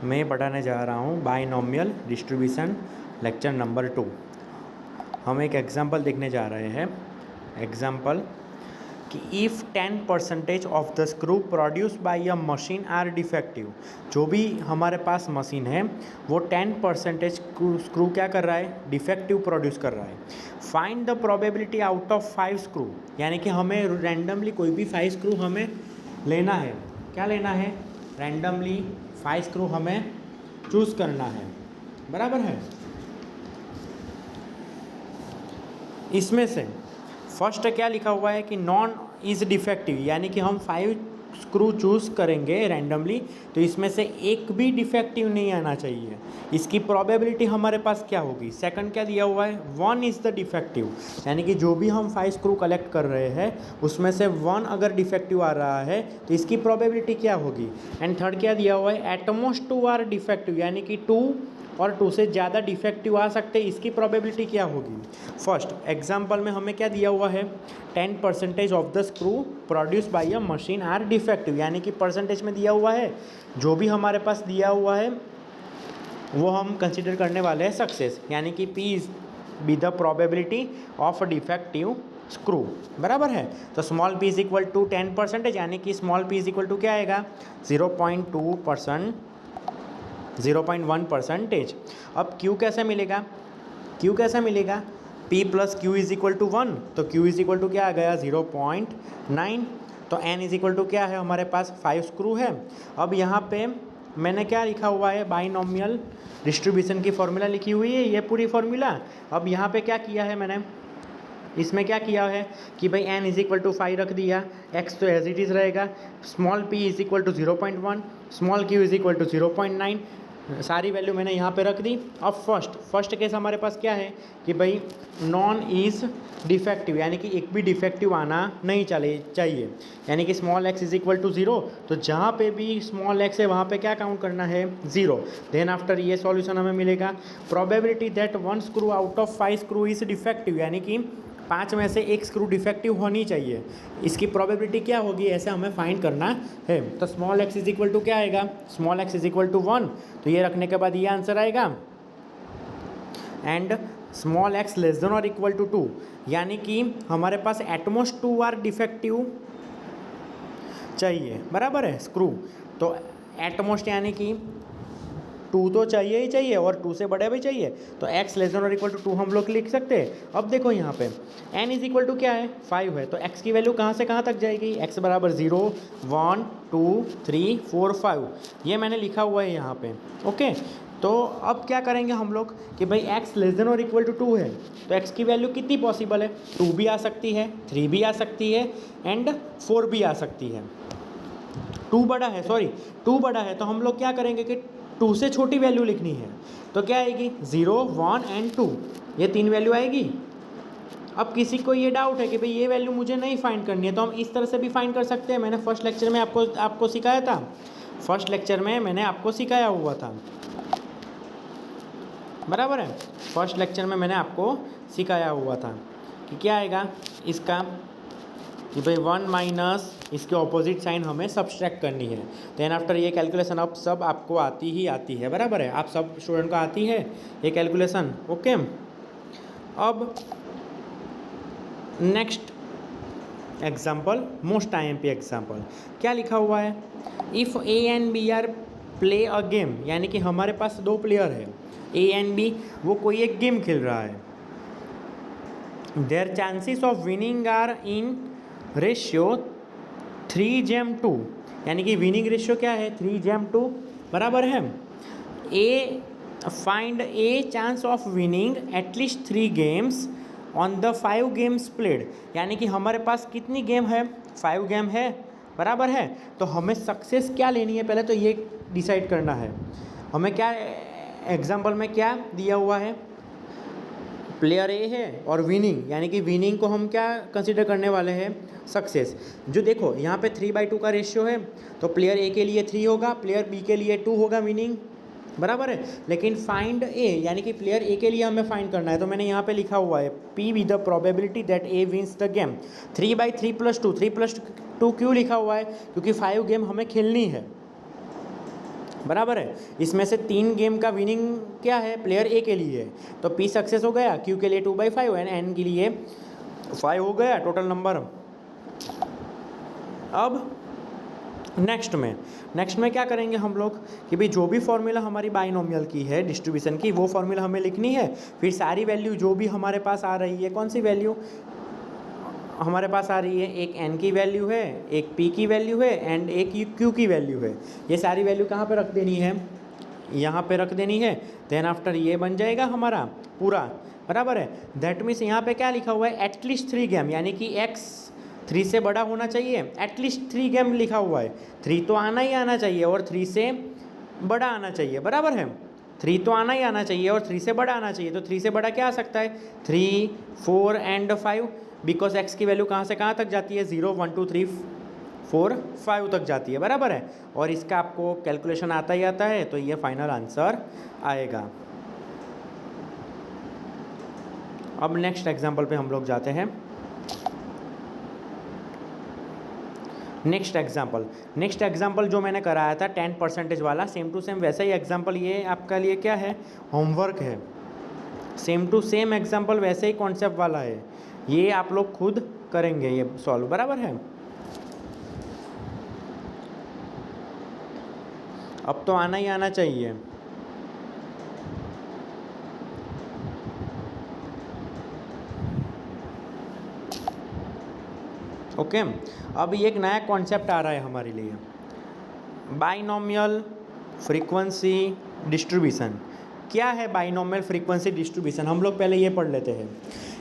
मैं पढ़ाने जा रहा हूँ बाइनोमियल डिस्ट्रीब्यूशन लेक्चर नंबर 2। हम एक एग्जांपल देखने जा रहे हैं। एग्जांपल कि if 10% of the screw produce by a machine are defective, जो भी हमारे पास मशीन है वो 10% स्क्रू क्या कर रहा है, डिफेक्टिव प्रोड्यूस कर रहा है। Find the probability out of 5 screw, यानी कि हमें रैंडमली कोई भी 5 स्क्रू हमें लेना है। क्या लेना है? रैंडमली 5 स्क्रू हमें चूज़ करना है, बराबर है। इसमें से फर्स्ट क्या लिखा हुआ है कि नॉन इज़ डिफेक्टिव, यानी कि हम 5 स्क्रू चूज़ करेंगे रैंडमली, तो इसमें से एक भी डिफेक्टिव नहीं आना चाहिए। इसकी प्रोबेबिलिटी हमारे पास क्या होगी? सेकंड क्या दिया हुआ है? 1 इज़ द डिफेक्टिव, यानी कि जो भी हम 5 स्क्रू कलेक्ट कर रहे हैं उसमें से 1 अगर डिफेक्टिव आ रहा है तो इसकी प्रोबेबिलिटी क्या होगी? एंड थर्ड क्या दिया हुआ है? एट मोस्ट 2 आर डिफेक्टिव, यानी कि 2 और 2 से ज़्यादा डिफेक्टिव आ सकते हैं, इसकी प्रोबेबिलिटी क्या होगी? फर्स्ट एग्जांपल में हमें क्या दिया हुआ है? 10% of the screw produce by a machine are defective, यानी कि परसेंटेज में दिया हुआ है। जो भी हमारे पास दिया हुआ है वो हम कंसिडर करने वाले हैं सक्सेस, यानी कि P is be the probability of a defective screw, बराबर है। तो small p is equal to 10%, यानी कि small p is equal to क्या आएगा? 0.1%। अब Q कैसे मिलेगा? Q कैसे मिलेगा? P plus Q is equal to 1, तो Q इज इक्वल टू क्या आ गया? 0.9। तो N इज इक्वल टू क्या है हमारे पास? 5 स्क्रू है। अब यहाँ पे मैंने क्या लिखा हुआ है? बाइनोमियल डिस्ट्रीब्यूशन की फॉर्मूला लिखी हुई है, ये पूरी फॉर्मूला। अब यहाँ पे क्या किया है मैंने? इसमें क्या किया है कि भाई n इज इक्वल टू 5 रख दिया, x तो एज इट इज़ रहेगा, small p is equal to 0.1, small q is equal to 0.9, सारी वैल्यू मैंने यहाँ पे रख दी। अब फर्स्ट केस हमारे पास क्या है कि भाई नॉन इज़ डिफेक्टिव, यानी कि एक भी डिफेक्टिव आना नहीं चाहिए, यानी कि small x is equal to 0, तो जहाँ पे भी स्मॉल x है वहाँ पे क्या काउंट करना है? 0। देन आफ्टर ये सॉल्यूशन हमें मिलेगा probability that 1 screw out of 5 screw is defective, यानी कि 5 में से 1 स्क्रू डिफेक्टिव होनी चाहिए। इसकी प्रोबेबिलिटी क्या होगी, ऐसे हमें फाइंड करना है। तो small x is equal to क्या आएगा? Small x is equal to 1, तो ये रखने के बाद ये आंसर आएगा। And small x less than और इक्वल टू 2, यानी कि हमारे पास एटमोस्ट 2 आर डिफेक्टिव चाहिए, बराबर है स्क्रू। तो एटमोस्ट यानी कि 2 तो चाहिए ही चाहिए और 2 से बड़े भी चाहिए, तो x लेस देन और इक्वल टू 2 हम लोग लिख सकते हैं। अब देखो यहाँ पे n इज इक्वल टू क्या है? 5 है, तो x की वैल्यू कहाँ से कहाँ तक जाएगी? x बराबर 0, 1, 2, 3, 4, 5, ये मैंने लिखा हुआ है यहाँ पे। ओके, तो अब क्या करेंगे हम लोग कि भाई x लेस देन और इक्वल टू 2 है, तो x की वैल्यू कितनी पॉसिबल है? 2 भी आ सकती है, 3 भी आ सकती है एंड 4 भी आ सकती है। 2 बड़ा है, सॉरी 2 बड़ा है, तो हम लोग क्या करेंगे कि 2 से छोटी वैल्यू लिखनी है, तो क्या आएगी? 0, 1 एंड 2, ये 3 वैल्यू आएगी। अब किसी को ये डाउट है कि भाई ये वैल्यू मुझे नहीं फाइंड करनी है, तो हम इस तरह से भी फाइंड कर सकते हैं। मैंने फर्स्ट लेक्चर में आपको सिखाया था, फर्स्ट लेक्चर में मैंने आपको सिखाया हुआ था, बराबर है। फर्स्ट लेक्चर में मैंने आपको सिखाया हुआ था कि क्या आएगा इसका, कि भाई 1 माइनस इसके ऑपोजिट साइन हमें सब्सट्रैक्ट करनी है। देन आफ्टर ये कैलकुलेशन अब सब आपको आती ही आती है, बराबर है। आप सब स्टूडेंट को आती है ये कैलकुलेशन, ओके। अब next example, most IMP example, क्या लिखा हुआ है? If A and B are play a game, यानी कि हमारे पास 2 प्लेयर है, A एंड B, वो कोई एक गेम खेल रहा है। There chances of winning are in ratio 3:2, यानी कि विनिंग रेशियो क्या है? 3:2, बराबर है। A find a chance of winning at least 3 games on the 5 games played, यानी कि हमारे पास कितनी गेम है? 5 गेम है, बराबर है। तो हमें सक्सेस क्या लेनी है, पहले तो ये डिसाइड करना है। हमें क्या एग्जाम्पल में क्या दिया हुआ है? प्लेयर ए है और विनिंग, यानी कि विनिंग को हम क्या कंसिडर करने वाले हैं? सक्सेस। जो देखो यहाँ पे 3/2 का रेशियो है, तो प्लेयर ए के लिए 3 होगा, प्लेयर बी के लिए 2 होगा विनिंग, बराबर है। लेकिन फाइंड ए, यानी कि प्लेयर ए के लिए हमें फाइंड करना है, तो मैंने यहाँ पे लिखा हुआ है P with the probability that A wins the game. 3/3 + 2, 3 + 2 क्यों लिखा हुआ है? क्योंकि 5 गेम हमें खेलनी है, बराबर है। इसमें से 3 गेम का विनिंग क्या है, प्लेयर ए के लिए है, तो पी सक्सेस हो गया, क्यू के लिए 2/5 एंड एन के लिए 5 हो गया टोटल नंबर। अब नेक्स्ट में क्या करेंगे हम लोग कि भाई जो भी फॉर्मूला हमारी बाइनोमियल की है डिस्ट्रीब्यूशन की, वो फॉर्मूला हमें लिखनी है। फिर सारी वैल्यू जो भी हमारे पास आ रही है, कौन सी वैल्यू हमारे पास आ रही है, एक n की वैल्यू है, एक p की वैल्यू है एंड एक q की वैल्यू है। ये सारी वैल्यू कहाँ पे रख देनी है, यहाँ पे रख देनी है। देन आफ्टर ये बन जाएगा हमारा पूरा, बराबर है। दैट मीन्स यहाँ पे क्या लिखा हुआ है, एटलीस्ट 3 गेम, यानी कि x 3 से बड़ा होना चाहिए। एटलीस्ट 3 गेम लिखा हुआ है, 3 तो आना ही आना चाहिए और 3 से बड़ा आना चाहिए, बराबर है। 3 तो आना ही आना चाहिए और 3 से बड़ा आना चाहिए। तो 3 से बड़ा क्या आ सकता है, 3, 4 एंड 5, बिकॉज x की वैल्यू कहाँ से कहाँ तक जाती है, 0, 1, 2, 3, 4, 5 तक जाती है, बराबर है। और इसका आपको कैलकुलेशन आता ही आता है, तो ये फाइनल आंसर आएगा। अब नेक्स्ट एग्जाम्पल पे हम लोग जाते हैं। नेक्स्ट एग्जाम्पल जो मैंने कराया था 10% वाला, सेम टू सेम वैसा ही एग्जाम्पल ये आपका लिए क्या है, होमवर्क है। सेम टू सेम एग्जाम्पल वैसे ही कॉन्सेप्ट वाला है, ये आप लोग खुद करेंगे ये सॉल्व, बराबर है। अब तो आना ही आना चाहिए। ओके, अब ये एक नया कॉन्सेप्ट आ रहा है हमारे लिए, बाइनोमियल फ्रीक्वेंसी डिस्ट्रीब्यूशन। क्या है बाइनोमियल फ्रीक्वेंसी डिस्ट्रीब्यूशन, हम लोग पहले ये पढ़ लेते हैं।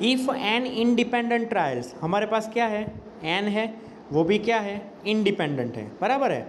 इफ़ एन इंडिपेंडेंट ट्रायल्स, हमारे पास क्या है, एन है, वो भी क्या है, इंडिपेंडेंट है, बराबर है।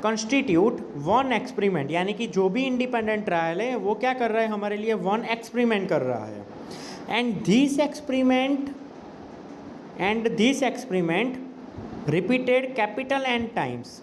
कंस्टिट्यूट 1 एक्सपेरिमेंट, यानी कि जो भी इंडिपेंडेंट ट्रायल है वो क्या कर रहा है, हमारे लिए 1 एक्सपेरिमेंट कर रहा है। And this experiment repeated capital N times,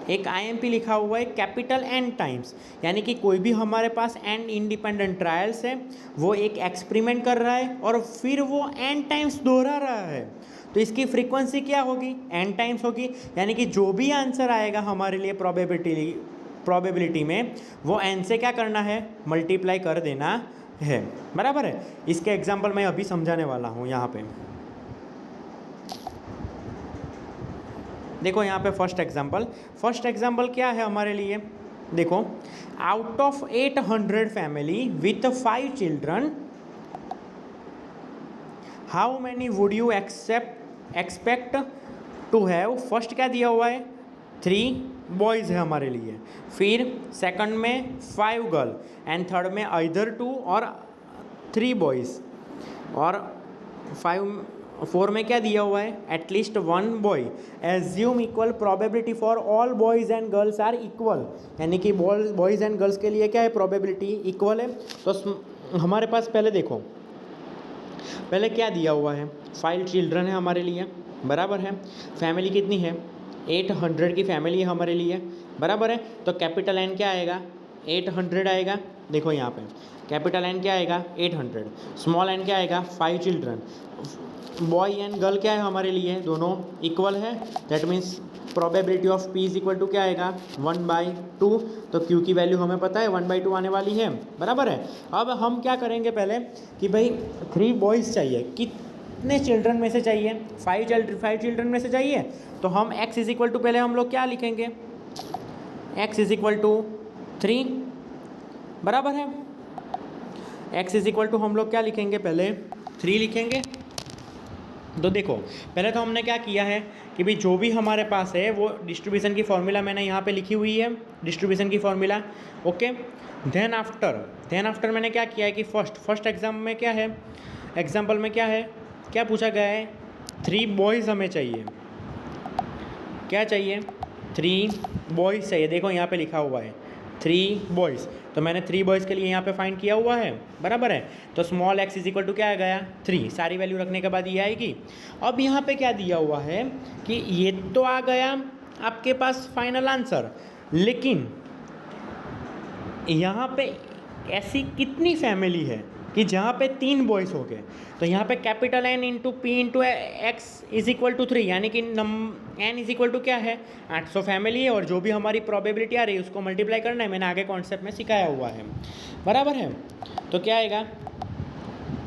एक IMP लिखा हुआ है कैपिटल एन टाइम्स, यानी कि कोई भी हमारे पास एन इंडिपेंडेंट ट्रायल्स है, वो एक एक्सपेरिमेंट कर रहा है और फिर वो एन टाइम्स दोहरा रहा है, तो इसकी फ्रीक्वेंसी क्या होगी, एन टाइम्स होगी। यानी कि जो भी आंसर आएगा हमारे लिए प्रोबेबिलिटी में, वो एन से क्या करना है, मल्टीप्लाई कर देना है, बराबर है। इसके एग्जाम्पल मैं अभी समझाने वाला हूँ। यहाँ पे देखो, यहाँ पे फर्स्ट एग्जाम्पल क्या है हमारे लिए, देखो, out of 800 family with 5 children, how many would you expect to have. First क्या दिया हुआ है, 3 बॉयज़ है हमारे लिए, फिर सेकंड में 5 गर्ल एंड थर्ड में आइदर 2 और 3 बॉयज़, और 4 में क्या दिया हुआ है, at least 1 boy. Assume equal probability for all boys and girls are equal, यानी कि बॉयज़ एंड गर्ल्स के लिए क्या है, प्रोबेबिलिटी इक्वल है। तो हमारे पास पहले देखो, पहले क्या दिया हुआ है, 5 चिल्ड्रन है हमारे लिए, बराबर है। फैमिली कितनी है, 800 की फैमिली है हमारे लिए, बराबर है। तो कैपिटल एन क्या आएगा, 800 आएगा। देखो यहाँ पे कैपिटल एन क्या आएगा, 800, स्मॉल एन क्या आएगा, 5 चिल्ड्रन। बॉय एंड गर्ल क्या है हमारे लिए, दोनों इक्वल है, that means probability of P is equal to क्या आएगा, 1/2। तो क्यू की वैल्यू हमें पता है 1/2 आने वाली है, बराबर है। अब हम क्या करेंगे पहले कि भाई 3 बॉयज़ चाहिए, कितने चिल्ड्रन में से चाहिए, 5 चिल्ड्रन में से चाहिए। तो हम x इज इक्वल टू, पहले हम लोग क्या लिखेंगे, x इज इक्वल टू 3, बराबर है। x इज इक्वल टू हम लोग क्या लिखेंगे, पहले 3 लिखेंगे। तो देखो, पहले तो हमने क्या किया है कि भाई जो भी हमारे पास है वो डिस्ट्रीब्यूशन की फॉर्मूला मैंने यहाँ पे लिखी हुई है, डिस्ट्रीब्यूशन की फॉर्मूला, ओके। देन आफ्टर मैंने क्या किया है कि फर्स्ट एग्जाम में क्या है, एग्जाम्पल में क्या है, क्या पूछा गया है, 3 बॉयज़ हमें चाहिए, क्या चाहिए, 3 बॉयज़ चाहिए। देखो यहाँ पे लिखा हुआ है 3 बॉयज़, तो मैंने 3 बॉयज़ के लिए यहाँ पे फाइंड किया हुआ है, बराबर है। तो small x is equal to क्या आ गया, 3, सारी वैल्यू रखने के बाद ये आएगी। अब यहाँ पे क्या दिया हुआ है कि ये तो आ गया आपके पास फाइनल आंसर, लेकिन यहाँ पे ऐसी कितनी फैमिली है, कि जहाँ पे 3 बॉयज़ हो गए तो यहाँ पे capital N into P into X is equal to 3, यानी कि N इज इक्वल टू क्या है 800 फैमिली है, और जो भी हमारी प्रोबेबिलिटी आ रही है उसको मल्टीप्लाई करना है, मैंने आगे कॉन्सेप्ट में सिखाया हुआ है, बराबर है। तो क्या आएगा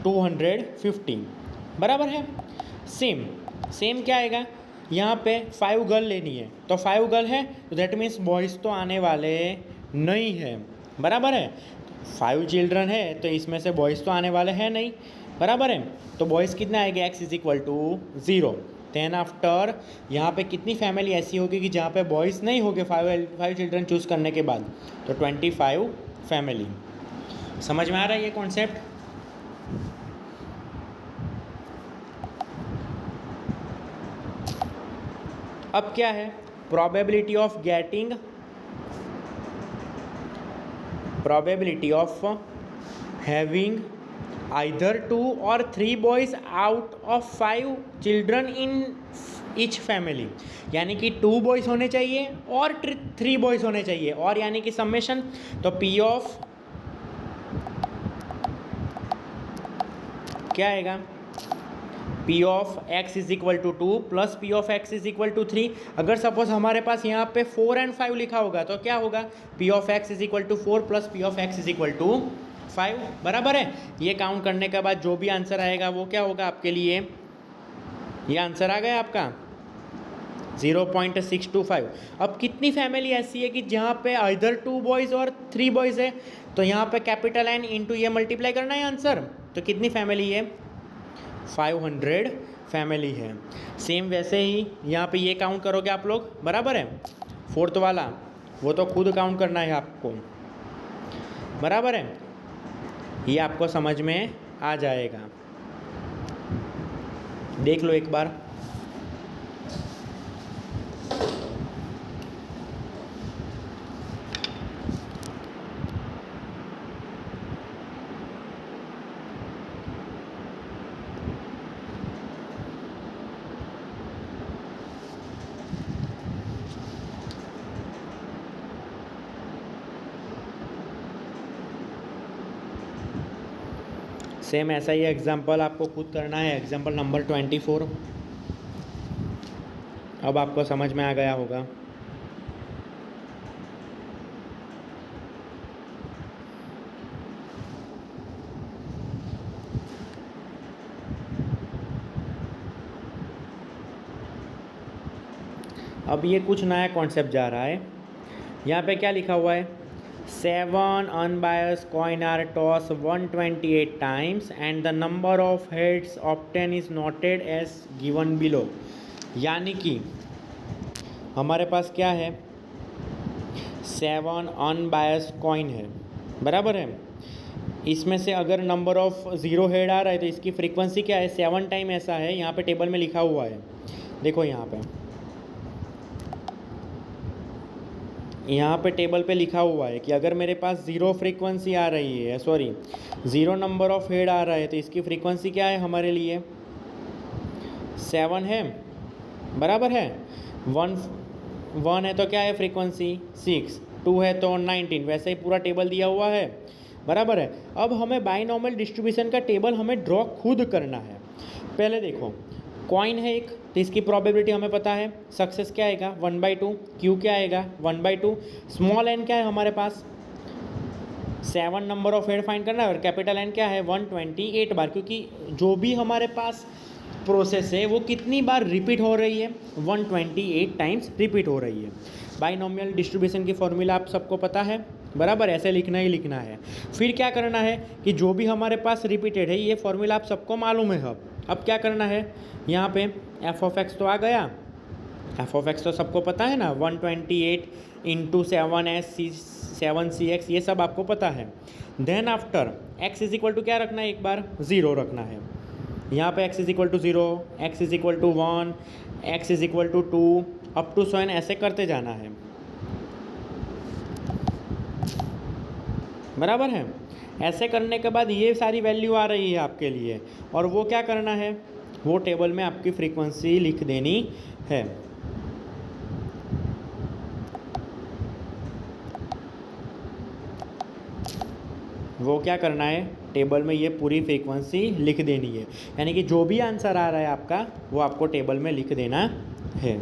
250, बराबर है। सेम क्या आएगा, यहाँ पे 5 गर्ल लेनी है, तो 5 गर्ल है तो दैट मीन्स बॉयज़ तो आने वाले नहीं है, बराबर है। 5 चिल्ड्रन है तो इसमें से बॉयज़ तो आने वाले हैं नहीं, बराबर है। तो बॉयज़ कितना आएगा, x is equal to 0। Then after यहाँ पे कितनी फैमिली ऐसी होगी कि जहाँ पे बॉयज़ नहीं होगे 5 चिल्ड्रन चूज़ करने के बाद, तो 25 फैमिली। समझ में आ रहा है ये कॉन्सेप्ट? अब क्या है, प्रोबेबिलिटी ऑफ हैविंग आइदर 2 और 3 boys out of 5 children in each family, यानी कि 2 बॉयज़ होने चाहिए और 3 बॉयज़ होने चाहिए, और यानी कि समेशन, तो पी ऑफ क्या आएगा, P of X is equal to 2 plus P of X is equal to 3। अगर सपोज हमारे पास यहाँ पे 4 और 5 लिखा होगा तो क्या होगा, P of X is equal to 4 plus P of X is equal to 5, बराबर है। ये काउंट करने के बाद जो भी आंसर आएगा वो क्या होगा आपके लिए, ये आंसर आ गया आपका 0.625। अब कितनी फैमिली ऐसी है कि जहाँ पे आइदर 2 बॉयज़ और 3 बॉयज़ है, तो यहाँ पे कैपिटल N इंटू ये मल्टीप्लाई करना है आंसर, तो कितनी फैमिली है, 500 फैमिली है। सेम वैसे ही यहाँ पे ये काउंट करोगे आप लोग, बराबर है। 4th वाला वो तो खुद काउंट करना है आपको, बराबर है। ये आपको समझ में आ जाएगा, देख लो एक बार। सेम ऐसा ही एग्जाम्पल आपको खुद करना है, एग्जाम्पल नंबर 24। अब आपको समझ में आ गया होगा। अब ये कुछ नया कॉन्सेप्ट जा रहा है। यहाँ पे क्या लिखा हुआ है, 7 unbiased coin are tossed 128 times and the number of heads obtained is noted as given below। यानी कि हमारे पास क्या है, 7 unbiased coin है, बराबर है। इसमें से अगर नंबर ऑफ 0 हेड आ रहा है तो इसकी फ्रीक्वेंसी क्या है, 7 टाइम ऐसा है, यहाँ पे टेबल में लिखा हुआ है, देखो यहाँ पे टेबल पे लिखा हुआ है कि अगर मेरे पास 0 फ्रीक्वेंसी आ रही है, 0 नंबर ऑफ हेड आ रहा है, तो इसकी फ्रीक्वेंसी क्या है हमारे लिए, 7 है, बराबर है। 1 है तो क्या है फ्रीक्वेंसी 6, 2 है तो 19, वैसे ही पूरा टेबल दिया हुआ है, बराबर है। अब हमें बाइनॉमियल डिस्ट्रीब्यूशन का टेबल हमें ड्रॉ खुद करना है। पहले देखो, कॉइन है एक, तो इसकी प्रोबेबिलिटी हमें पता है, सक्सेस क्या आएगा 1/2, क्यू क्या आएगा 1/2, स्मॉल एन क्या है हमारे पास 7 नंबर ऑफ हेड फाइंड करना है, और कैपिटल एन क्या है 128 बार, क्योंकि जो भी हमारे पास प्रोसेस है वो कितनी बार रिपीट हो रही है, 128 टाइम्स रिपीट हो रही है। बाइनॉमियल डिस्ट्रीब्यूशन की फॉर्मूला आप सबको पता है, बराबर, ऐसे लिखना ही लिखना है। फिर क्या करना है कि जो भी हमारे पास रिपीटेड है, ये फॉर्मूला आप सबको मालूम है। अब क्या करना है, यहाँ पे एफ ऑफ एक्स तो आ गया, एफ ऑफ एक्स तो सबको पता है ना, 128 इंटू 7c x, ये सब आपको पता है। Then after x is equal to क्या रखना है, एक बार 0 रखना है। यहाँ पे x is equal to 0, x is equal to 1, x is equal to 2, up to 7 ऐसे करते जाना है, बराबर है। ऐसे करने के बाद ये सारी वैल्यू आ रही है आपके लिए, और वो क्या करना है, वो टेबल में आपकी फ्रीक्वेंसी लिख देनी है। वो क्या करना है, टेबल में ये पूरी फ्रीक्वेंसी लिख देनी है, यानी कि जो भी आंसर आ रहा है आपका वो आपको टेबल में लिख देना है।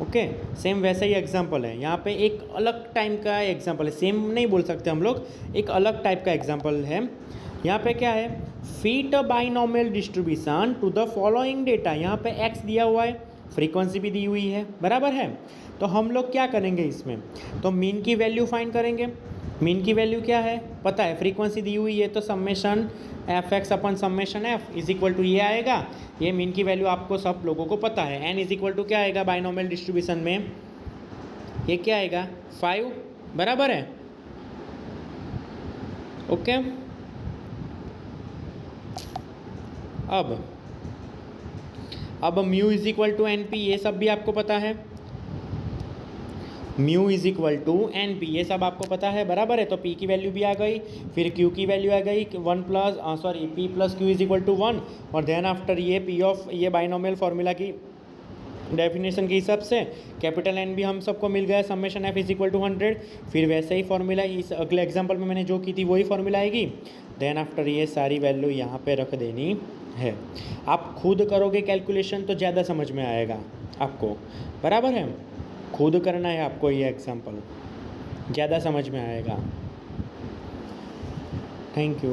ओके, सेम वैसा ही एग्जांपल है, यहाँ पे एक अलग टाइम का एग्जांपल है, सेम नहीं बोल सकते हम लोग, एक अलग टाइप का एग्जांपल है। यहाँ पे क्या है, fit a binomial distribution to the following data, यहाँ पे एक्स दिया हुआ है, फ्रीक्वेंसी भी दी हुई है, बराबर है। तो हम लोग क्या करेंगे इसमें, तो मीन की वैल्यू फाइंड करेंगे। मीन की वैल्यू क्या है पता है, फ्रीक्वेंसी दी हुई है तो summation F X upon summation F is equal to ये आएगा। ये मीन की वैल्यू आपको सब लोगों को पता है। एन इज इक्वल टू क्या आएगा बाइनोमियल डिस्ट्रीब्यूशन में, ये क्या आएगा 5, बराबर है। ओके, अब mu is equal to N P, ये सब भी आपको पता है। Mu is equal to N P, ये सब आपको पता है, बराबर है। तो पी की वैल्यू भी आ गई, फिर क्यू की वैल्यू आ गई P plus Q is equal to 1, और देन आफ्टर ये पी ऑफ ये बाइनोमियल फार्मूला की डेफिनेशन के हिसाब से कैपिटल एन भी हम सबको मिल गया, summation F is equal to 100। फिर वैसे ही फार्मूला इस अगले एग्जांपल में मैंने जो की थी वही फार्मूला आएगी। देन आफ्टर ये सारी वैल्यू यहाँ पे रख देनी है। आप खुद करोगे कैलकुलेशन तो ज़्यादा समझ में आएगा आपको, बराबर है। खुद करना है आपको, ये एग्जांपल ज़्यादा समझ में आएगा। Thank you.